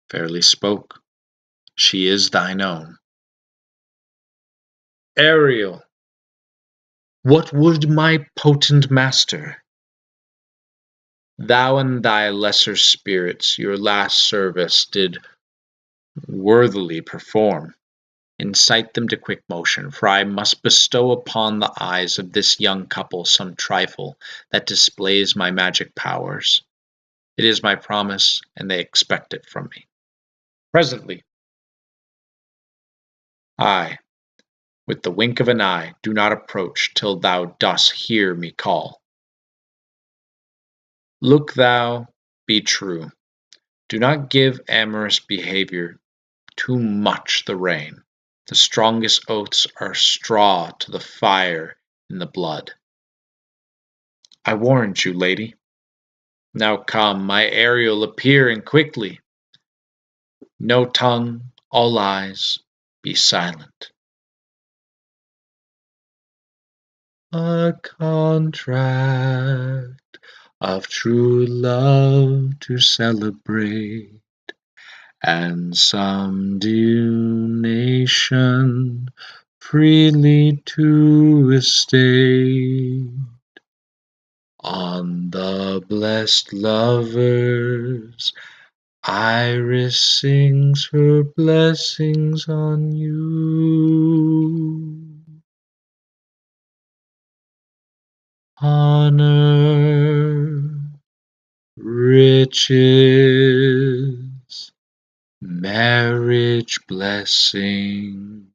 Fairly spoke, she is thine own. Ariel, what would my potent master? Thou and thy lesser spirits your last service did worthily perform. Incite them to quick motion, for I must bestow upon the eyes of this young couple some trifle that displays my magic powers. It is my promise, and they expect it from me. Presently. I, with the wink of an eye, do not approach till thou dost hear me call. Look thou, be true. Do not give amorous behavior too much the rein. The strongest oaths are straw to the fire in the blood. I warrant you, lady. Now come, my Ariel, appear, and quickly. No tongue, all eyes, be silent. A contract of true love to celebrate, and some due nation freely to estate. On the blessed lovers, Iris sings her blessings on you. On earth riches, marriage blessing,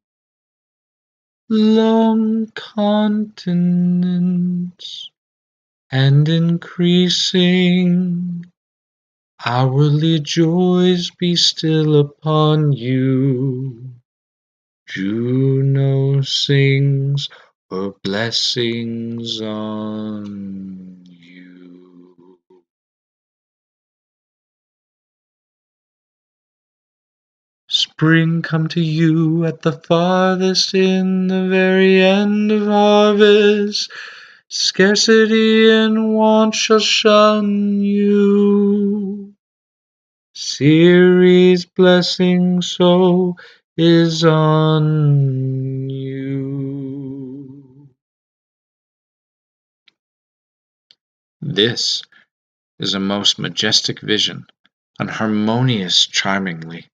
long continence, and increasing hourly joys be still upon you. Juno sings her blessings on you. Spring come to you at the farthest, in the very end of harvest. Scarcity and want shall shun you. Ceres' blessing so is on you. This is a most majestic vision, and harmonious charmingly.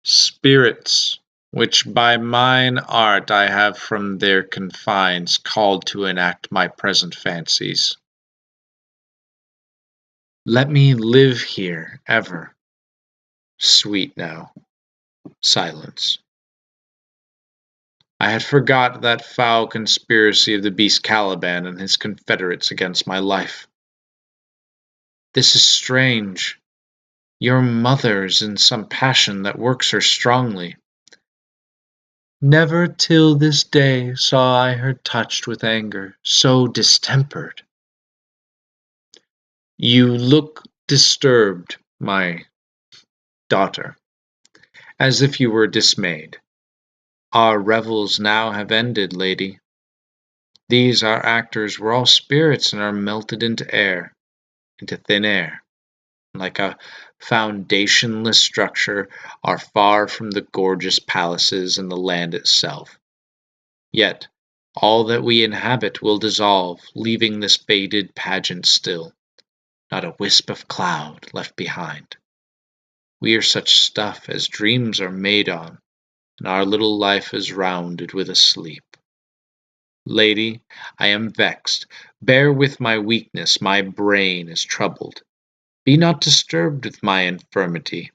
Spirits, which by mine art I have from their confines called to enact my present fancies. Let me live here ever. Sweet now, silence. I had forgot that foul conspiracy of the beast Caliban and his confederates against my life. This is strange. Your mother's in some passion that works her strongly. Never till this day saw I her touched with anger, so distempered. You look disturbed, my daughter, as if you were dismayed. Our revels now have ended, lady. These our actors were all spirits and are melted into air, into thin air, like a foundationless structure, are far from the gorgeous palaces and the land itself. Yet all that we inhabit will dissolve, leaving this faded pageant still, not a wisp of cloud left behind. We are such stuff as dreams are made on, and our little life is rounded with a sleep. Lady, I am vexed. Bear with my weakness, my brain is troubled. Be not disturbed with my infirmity.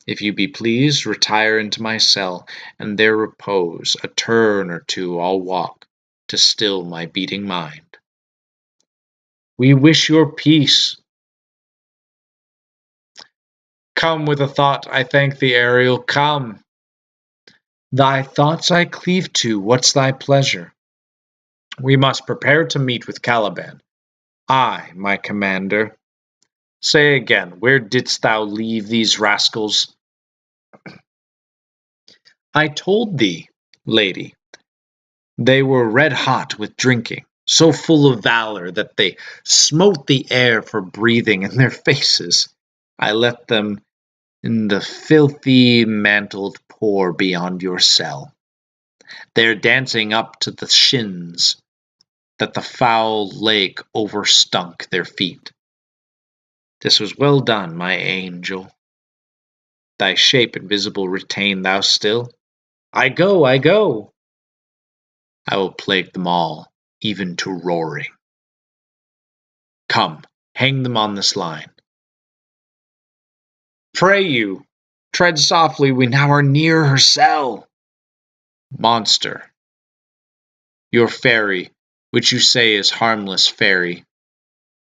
If you be pleased, retire into my cell, and there repose. A turn or two I'll walk, to still my beating mind. We wish your peace. Come with a thought, I thank thee, Ariel, come. Thy thoughts I cleave to, what's thy pleasure? We must prepare to meet with Caliban. I, my commander. Say again, where didst thou leave these rascals? I told thee, lady, they were red hot with drinking, so full of valor that they smote the air for breathing in their faces. I left them in the filthy mantled pour beyond your cell. They're dancing up to the shins, that the foul lake overstunk their feet. This was well done, my angel. Thy shape invisible retain thou still. I go, I go. I will plague them all, even to roaring. Come, hang them on this line. Pray you, tread softly, we now are near her cell. Monster, your fairy, which you say is harmless fairy,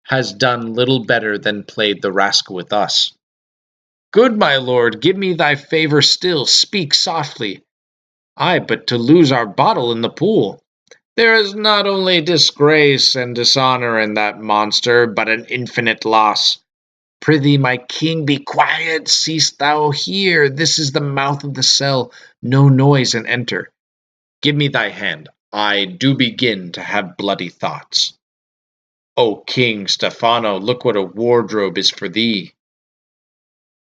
has done little better than played the rascal with us. Good my lord, give me thy favour still, speak softly. Ay, but to lose our bottle in the pool. There is not only disgrace and dishonour in that monster, but an infinite loss. Prithee, my king, be quiet, seest thou here? This is the mouth of the cell, no noise and enter. Give me thy hand, I do begin to have bloody thoughts. O King Stephano, look what a wardrobe is for thee.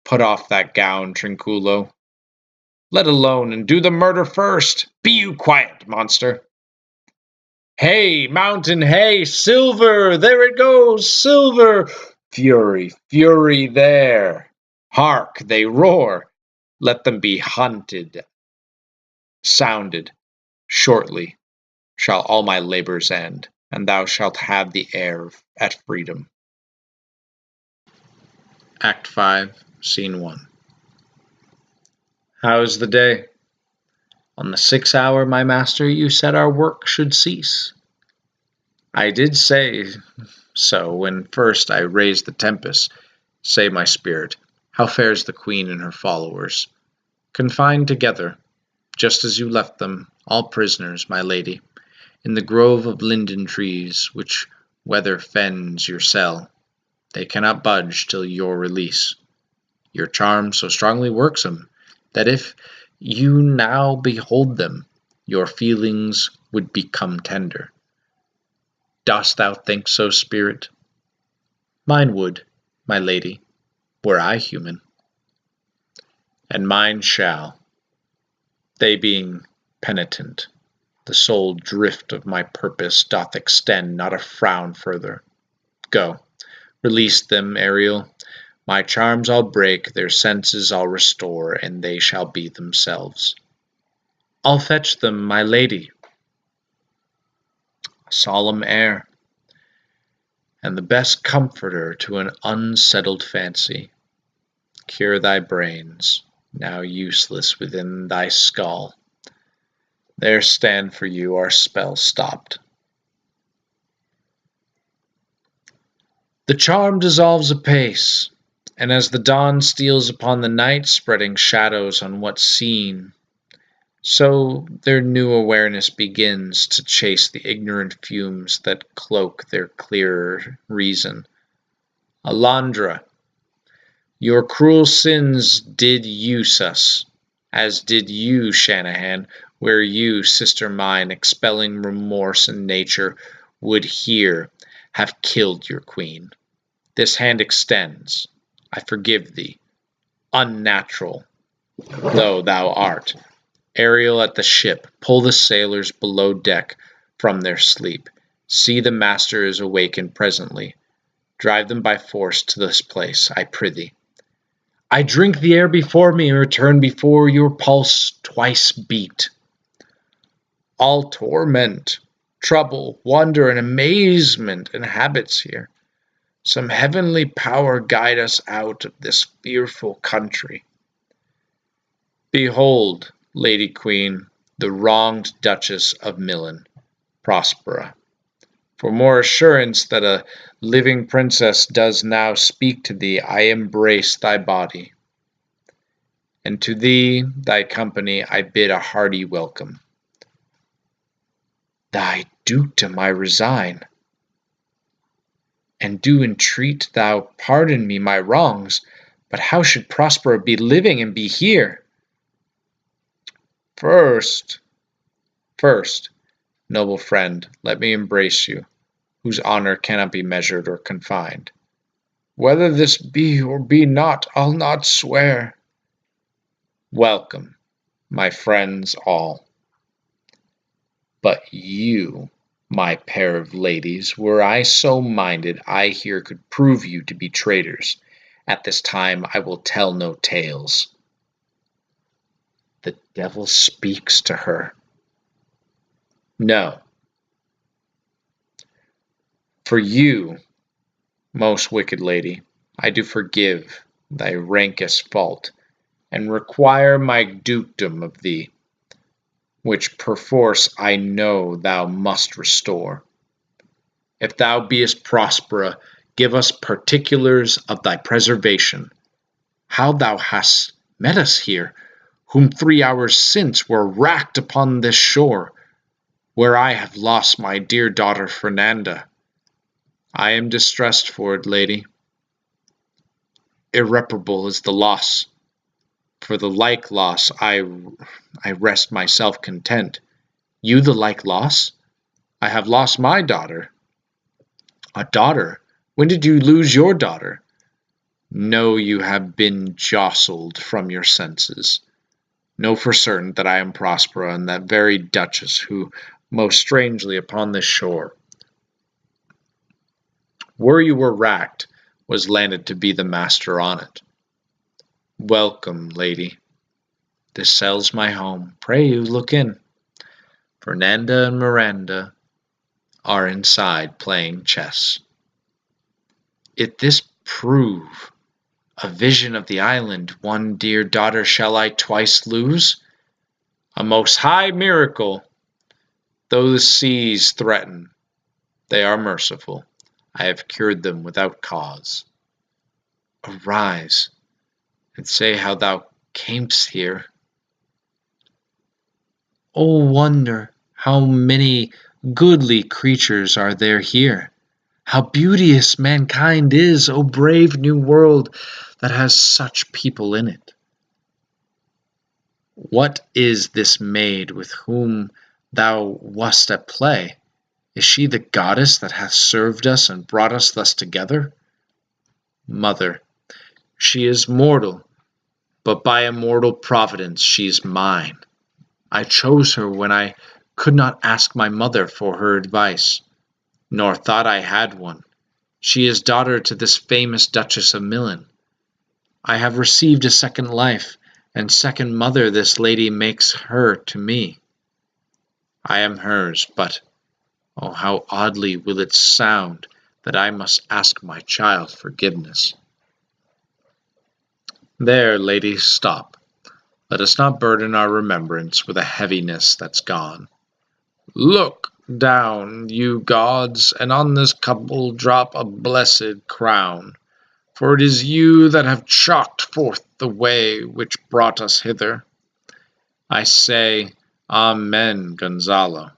Put off that gown, Trinculo. Let alone, and do the murder first. Be you quiet, monster. Hey, mountain, hey, silver, there it goes, silver. Fury, fury there. Hark, they roar. Let them be hunted, sounded. Shortly shall all my labours end, and thou shalt have the air at freedom. Act 5, Scene 1. How is the day? On the 6th hour, my master, you said our work should cease. I did say so when first I raised the tempest. Say, my spirit, how fares the queen and her followers? Confined together, just as you left them, all prisoners, my lady, in the grove of linden trees, which weather fens your cell. They cannot budge till your release. Your charm so strongly works 'em, that if you now behold them, your feelings would become tender. Dost thou think so, spirit? Mine would, my lady, were I human. And mine shall, they being penitent, the sole drift of my purpose doth extend not a frown further. Go, release them, Ariel. My charms I'll break, their senses I'll restore, and they shall be themselves. I'll fetch them, my lady. A solemn air, and the best comforter to an unsettled fancy. Cure thy brains, now useless within thy skull. There stand for you our spell stopped. The charm dissolves apace, and as the dawn steals upon the night, spreading shadows on what's seen, so their new awareness begins to chase the ignorant fumes that cloak their clearer reason. Alondra, your cruel sins did use us, as did you, Shanahan, where you, sister mine, expelling remorse and nature, would here have killed your queen. This hand extends. I forgive thee, unnatural though thou art. Ariel at the ship, pull the sailors below deck from their sleep. See the master is awakened presently. Drive them by force to this place, I prithee. I drink the air before me and return before your pulse twice beat. All torment, trouble, wonder, and amazement inhabits here. Some heavenly power guide us out of this fearful country. Behold, Lady Queen, the wronged Duchess of Milan, Prospera. For more assurance that a living princess does now speak to thee, I embrace thy body. And to thee, thy company, I bid a hearty welcome. Thy dukedom I resign, and do entreat thou pardon me my wrongs, but how should Prospera be living and be here? First, noble friend, let me embrace you, whose honor cannot be measured or confined. Whether this be or be not, I'll not swear. Welcome, my friends all. But you, my pair of ladies, were I so minded, I here could prove you to be traitors. At this time I will tell no tales. The devil speaks to her. No. For you, most wicked lady, I do forgive thy rankest fault, and require my dukedom of thee, which perforce I know thou must restore. If thou beest Prospera, give us particulars of thy preservation, how thou hast met us here, whom 3 hours since were racked upon this shore, where I have lost my dear daughter Fernanda. I am distressed for it, lady. Irreparable is the loss. For the like loss I rest myself content. You the like loss? I have lost my daughter. A daughter? When did you lose your daughter? Know you have been jostled from your senses. Know for certain that I am Prospera, and that very Duchess who, most strangely upon this shore, where you were racked, was landed to be the master on it. Welcome, lady. This cell's my home. Pray you look in. Fernanda and Miranda are inside playing chess. If this prove A vision of the island, one dear daughter shall I twice lose? A most high miracle! Though the seas threaten, they are merciful. I have cured them without cause. Arise, and say how thou camest here. O wonder, how many goodly creatures are there here! How beauteous mankind is, O brave new world that has such people in it! What is this maid with whom thou wast at play? Is she the goddess that hath served us and brought us thus together? Mother, she is mortal, but by immortal providence she is mine. I chose her when I could not ask my mother for her advice, nor thought I had one. She is daughter to this famous Duchess of Milan. I have received a second life, and second mother this lady makes her to me. I am hers, but oh, how oddly will it sound that I must ask my child forgiveness. There, lady, stop. Let us not burden our remembrance with a heaviness that's gone. Look down, you gods, and on this couple drop a blessed crown, for it is you that have chalked forth the way which brought us hither. I say, Amen, Gonzalo.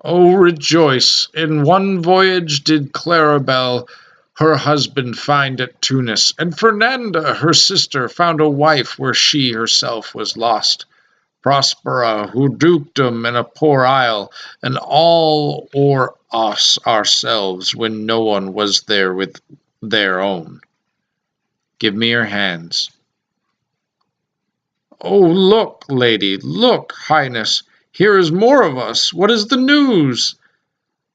Oh, rejoice! In one voyage did Claribel her husband find at Tunis, and Fernanda, her sister, found a wife where she herself was lost. Prospera, who dukedom in a poor isle, and all o'er us ourselves, when no one was there with their own. Give me your hands. Oh, look, lady, look, highness, here is more of us. What is the news?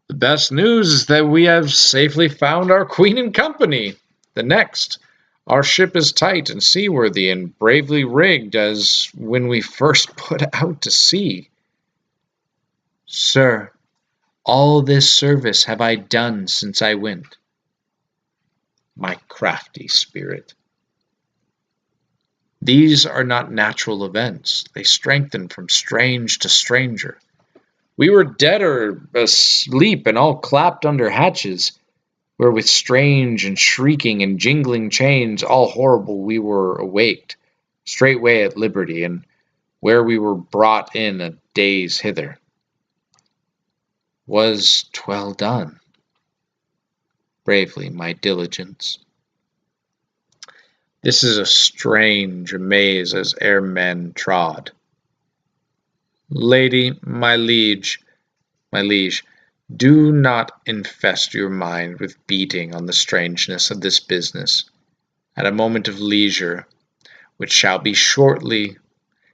The best news is that we have safely found our queen and company. The next, our ship is tight and seaworthy and bravely rigged as when we first put out to sea. Sir, all this service have I done since I went. My crafty spirit. These are not natural events. They strengthen from strange to stranger. We were dead or asleep and all clapped under hatches, where with strange and shrieking and jingling chains, all horrible, we were awaked, straightway at liberty, and where we were brought in a days hither. Was 'twell done? Bravely my diligence. This is a strange amaze as ere men trod. Lady, my liege, do not infest your mind with beating on the strangeness of this business. At a moment of leisure, which shall be shortly,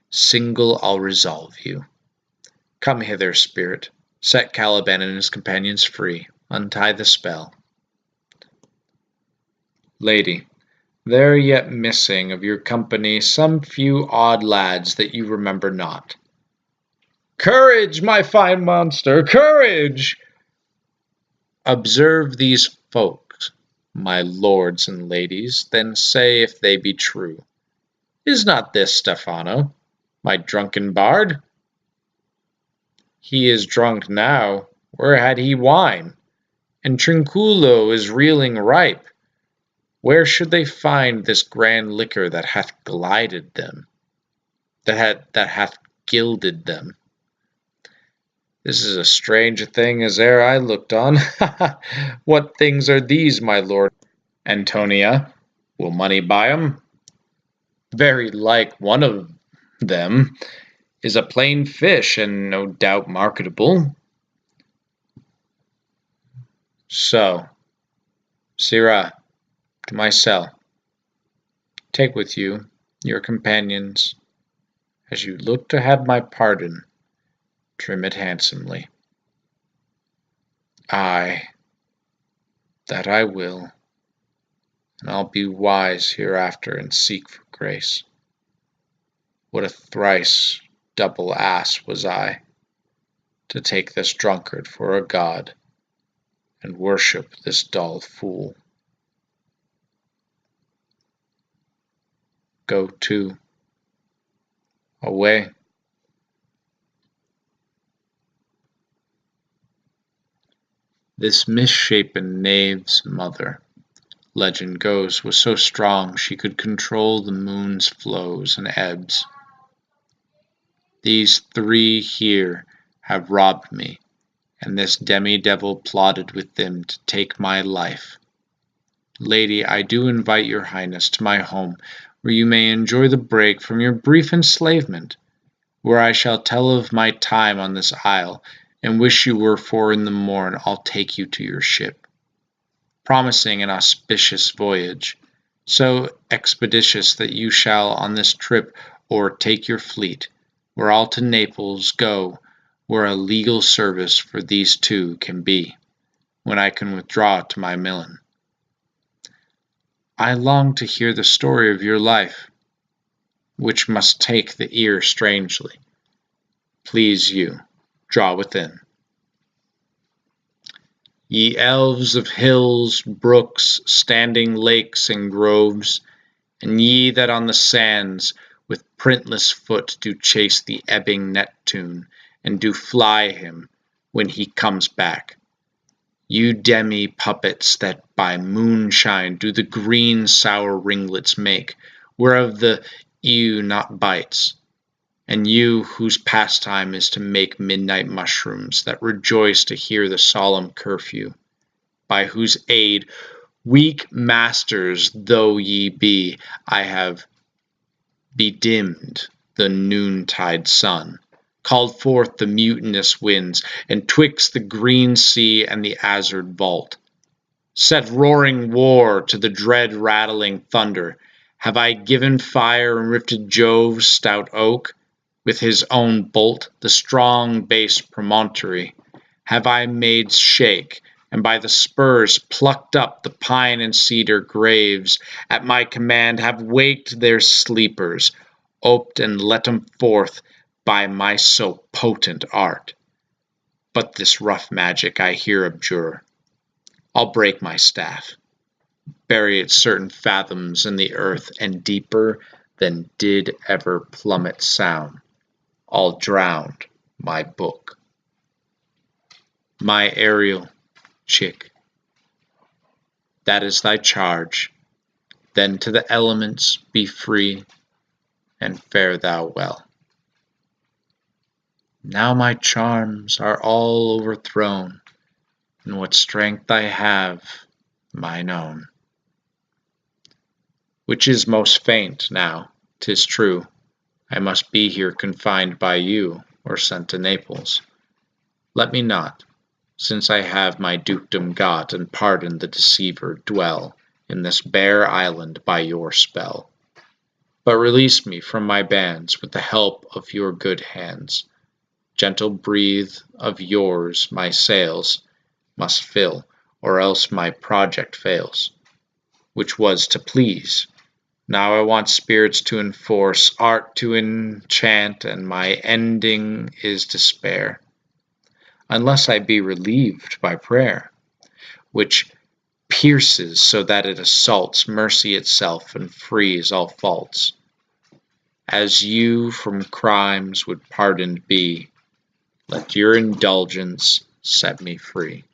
single I'll resolve you. Come hither, spirit, set Caliban and his companions free, untie the spell. Lady, there are yet missing of your company some few odd lads that you remember not. Courage, my fine monster, courage! Observe these folks, my lords and ladies, then say if they be true. Is not this Stephano, my drunken bard? He is drunk now, where had he wine? And Trinculo is reeling ripe. Where should they find this grand liquor that hath glided them, that hath gilded them? This is as strange a thing as e'er I looked on. What things are these, my lord? Antonia, will money buy 'em? Very like one of them is a plain fish, and no doubt marketable. So, Sirrah, to my cell. Take with you your companions. As you look to have my pardon, trim it handsomely. Aye, that I will, and I'll be wise hereafter and seek for grace. What a thrice double ass was I, to take this drunkard for a god, and worship this dull fool. go to, away. This misshapen knave's mother, legend goes, was so strong she could control the moon's flows and ebbs. These three here have robbed me, and this demi-devil plotted with them to take my life. Lady, I do invite your highness to my home, where you may enjoy the break from your brief enslavement, where I shall tell of my time on this isle, and wish you were, for in the morn I'll take you to your ship, promising an auspicious voyage, so expeditious that you shall on this trip o'ertake your fleet, where all to Naples go, where a legal service for these two can be, when I can withdraw to my Milan. I long to hear the story of your life, which must take the ear strangely. Please you, draw within. Ye elves of hills, brooks, standing lakes and groves, and ye that on the sands with printless foot do chase the ebbing Neptune, and do fly him when he comes back. You demi-puppets that by moonshine do the green sour ringlets make, whereof the ewe not bites, and you whose pastime is to make midnight mushrooms that rejoice to hear the solemn curfew, by whose aid, weak masters though ye be, I have bedimmed the noontide sun, called forth the mutinous winds, and twixt the green sea and the azured vault, set roaring war to the dread rattling thunder, have I given fire and rifted Jove's stout oak, with his own bolt, the strong base promontory, have I made shake, and by the spurs plucked up the pine and cedar graves, at my command have waked their sleepers, oped and let 'em forth by my so potent art. But this rough magic I here abjure. I'll break my staff, bury it certain fathoms in the earth, and deeper than did ever plummet sound, I'll drown my book. My Ariel, chick, that is thy charge. Then to the elements be free, and fare thou well. Now my charms are all overthrown, and what strength I have, mine own. Which is most faint now, 'tis true, I must be here confined by you, or sent to Naples. Let me not, since I have my dukedom got, and pardoned the deceiver, dwell in this bare island by your spell. But release me from my bands with the help of your good hands. Gentle breathe of yours my sails must fill, or else my project fails, which was to please. Now I want spirits to enforce, art to enchant, and my ending is despair, unless I be relieved by prayer, which pierces so that it assaults mercy itself and frees all faults. As you from crimes would pardoned be, let your indulgence set me free.